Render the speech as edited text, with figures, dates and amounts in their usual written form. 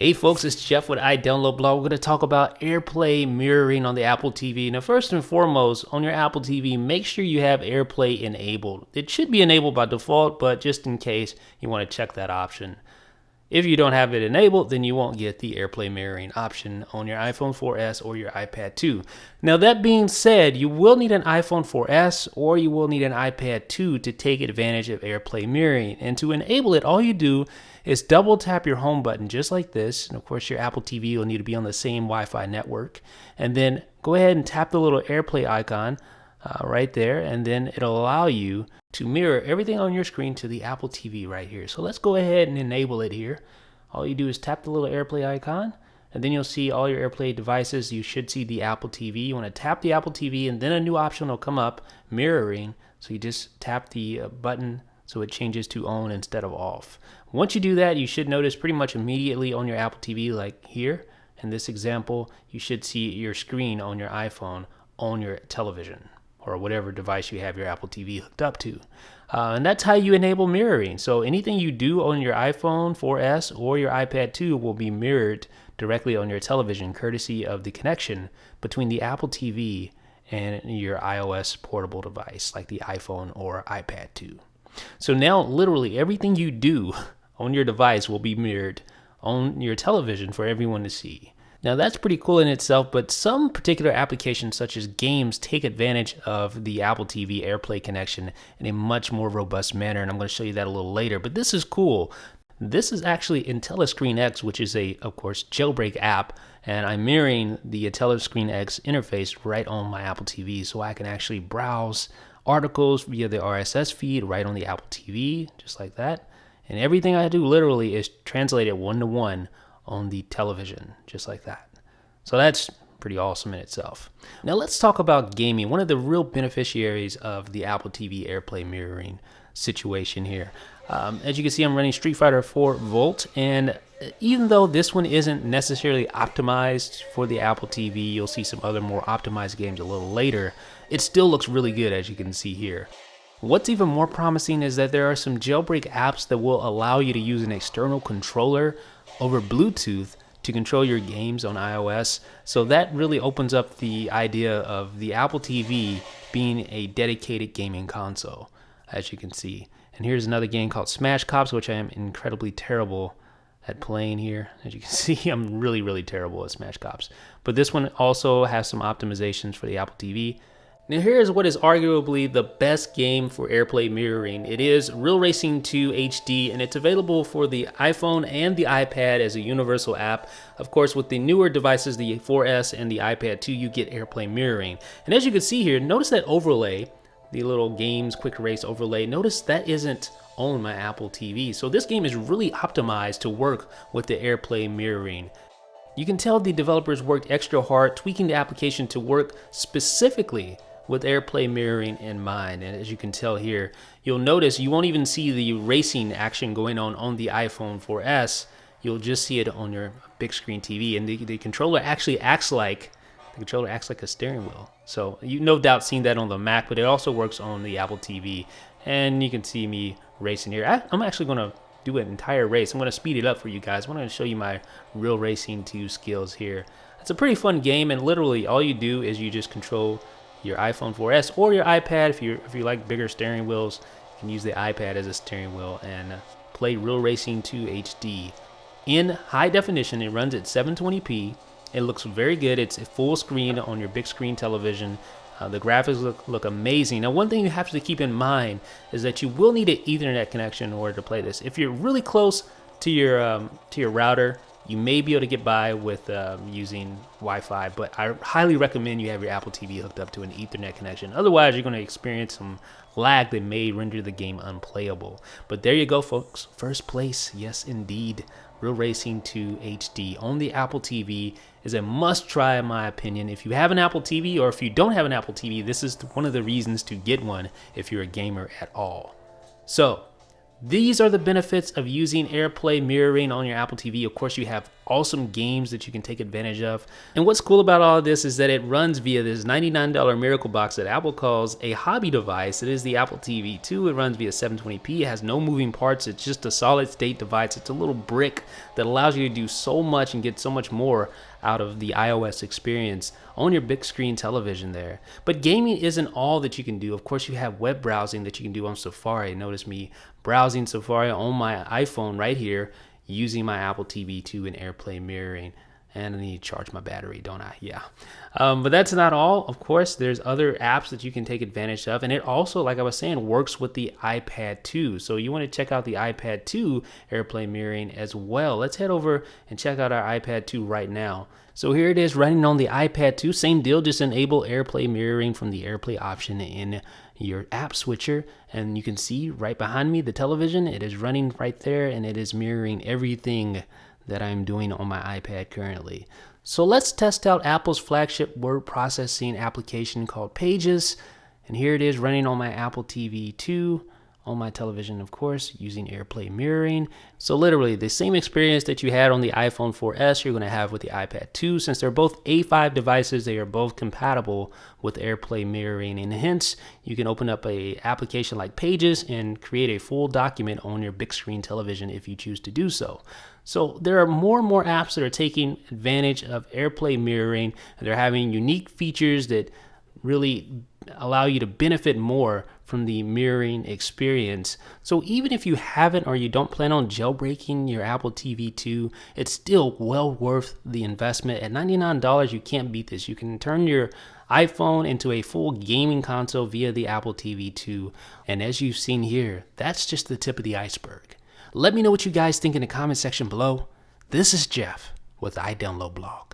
Hey folks, it's Jeff with iDownload Blog. We're going to talk about AirPlay mirroring on the Apple TV. Now, first and foremost, on your Apple TV, make sure you have AirPlay enabled. It should be enabled by default, but just in case, you want to check that option. If you don't have it enabled, then you won't get the AirPlay mirroring option on your iPhone 4S or your iPad 2. Now, that being said, you will need an iPhone 4S or you will need an iPad 2 to take advantage of AirPlay mirroring. And to enable it, all you do is double tap your home button just like this. And of course, your Apple TV will need to be on the same Wi-Fi network. And then go ahead and tap the little AirPlay icon right there, and then it'll allow you to mirror everything on your screen to the Apple TV right here. So let's go ahead and enable it here. All you do is tap the little AirPlay icon, and then you'll see all your AirPlay devices. You should see the Apple TV. You want to tap the Apple TV, and then a new option will come up, mirroring. So you just tap the button so it changes to on instead of off. Once you do that, you should notice pretty much immediately on your Apple TV, like here in this example, you should see your screen on your iPhone on your television or whatever device you have your Apple TV hooked up to. And that's how you enable mirroring. So anything you do on your iPhone 4S or your iPad 2 will be mirrored directly on your television, courtesy of the connection between the Apple TV and your iOS portable device, like the iPhone or iPad 2. So now literally everything you do on your device will be mirrored on your television for everyone to see. Now that's pretty cool in itself, but some particular applications such as games take advantage of the Apple TV AirPlay connection in a much more robust manner, and I'm going to show you that a little later, but this is cool. This is actually IntelliScreen X, which is a, of course, jailbreak app, and I'm mirroring the IntelliScreen X interface right on my Apple TV, so I can actually browse articles via the RSS feed right on the Apple TV, just like that. And everything I do literally is translated one-to-one on the television, just like that. So that's pretty awesome in itself. Now let's talk about gaming, one of the real beneficiaries of the Apple TV AirPlay mirroring situation here. As you can see, I'm running Street Fighter 4 Volt, and even though this one isn't necessarily optimized for the Apple TV, you'll see some other more optimized games a little later, it still looks really good, as you can see here. What's even more promising is that there are some jailbreak apps that will allow you to use an external controller over Bluetooth to control your games on iOS. So that really opens up the idea of the Apple TV being a dedicated gaming console, as you can see. And here's another game called Smash Cops, which I am incredibly terrible at playing here. As you can see, I'm really terrible at Smash Cops. But this one also has some optimizations for the Apple TV. Now here's what is arguably the best game for AirPlay mirroring. It is Real Racing 2 HD, and it's available for the iPhone and the iPad as a universal app. Of course, with the newer devices, the 4S and the iPad 2, you get AirPlay mirroring. And as you can see here, notice that overlay, the little games quick race overlay, notice that isn't on my Apple TV. So this game is really optimized to work with the AirPlay mirroring. You can tell the developers worked extra hard tweaking the application to work specifically with AirPlay mirroring in mind. And as you can tell here, you'll notice you won't even see the racing action going on the iPhone 4S. You'll just see it on your big screen TV, and the controller actually acts like a steering wheel. So you no doubt seen that on the Mac, but it also works on the Apple TV. And you can see me racing here. I'm actually going to do an entire race. I'm going to speed it up for you guys. I'm going to show you my Real Racing 2 skills here. It's a pretty fun game, and literally all you do is you just control your iPhone 4S or your iPad. If you like bigger steering wheels, you can use the iPad as a steering wheel and play Real Racing 2 HD in high definition. It runs at 720p. It looks very good. It's a full screen on your big screen television. The graphics look amazing. Now, one thing you have to keep in mind is that you will need an Ethernet connection in order to play this. If you're really close to your router, you may be able to get by with using Wi-Fi, but I highly recommend you have your Apple TV hooked up to an Ethernet connection. Otherwise, you're going to experience some lag that may render the game unplayable. But there you go, folks. First place, yes indeed. Real Racing 2 HD on the Apple TV is a must-try in my opinion. If you have an Apple TV, or if you don't have an Apple TV, this is one of the reasons to get one if you're a gamer at all. So these are the benefits of using AirPlay mirroring on your Apple TV. Of course, you have awesome games that you can take advantage of. And what's cool about all of this is that it runs via this $99 Miracle Box that Apple calls a hobby device. It is the Apple TV 2. It runs via 720p. It has no moving parts. It's just a solid state device. It's a little brick that allows you to do so much and get so much more out of the iOS experience on your big screen television there. But gaming isn't all that you can do. Of course, you have web browsing that you can do on Safari. Notice me browsing Safari on my iPhone right here using my Apple TV 2 and AirPlay mirroring. And I need to charge my battery, don't I? Yeah. But that's not all. Of course, there's other apps that you can take advantage of. And it also, like I was saying, works with the iPad 2. So you want to check out the iPad 2 AirPlay mirroring as well. Let's head over and check out our iPad 2 right now. So here it is running on the iPad 2. Same deal, just enable AirPlay mirroring from the AirPlay option in your app switcher. And you can see right behind me the television. It is running right there, and it is mirroring everything that I'm doing on my iPad currently. So let's test out Apple's flagship word processing application called Pages. And here it is running on my Apple TV 2, on my television, of course, using AirPlay mirroring. So literally the same experience that you had on the iPhone 4S, you're going to have with the iPad 2. Since they're both A5 devices, they are both compatible with AirPlay mirroring. And hence, you can open up a application like Pages and create a full document on your big screen television if you choose to do so. So there are more and more apps that are taking advantage of AirPlay mirroring, and they're having unique features that really allow you to benefit more from the mirroring experience. So even if you haven't or you don't plan on jailbreaking your Apple TV 2, it's still well worth the investment. At $99, you can't beat this. You can turn your iPhone into a full gaming console via the Apple TV 2. And as you've seen here, that's just the tip of the iceberg. Let me know what you guys think in the comment section below. This is Jeff with iDownloadBlog.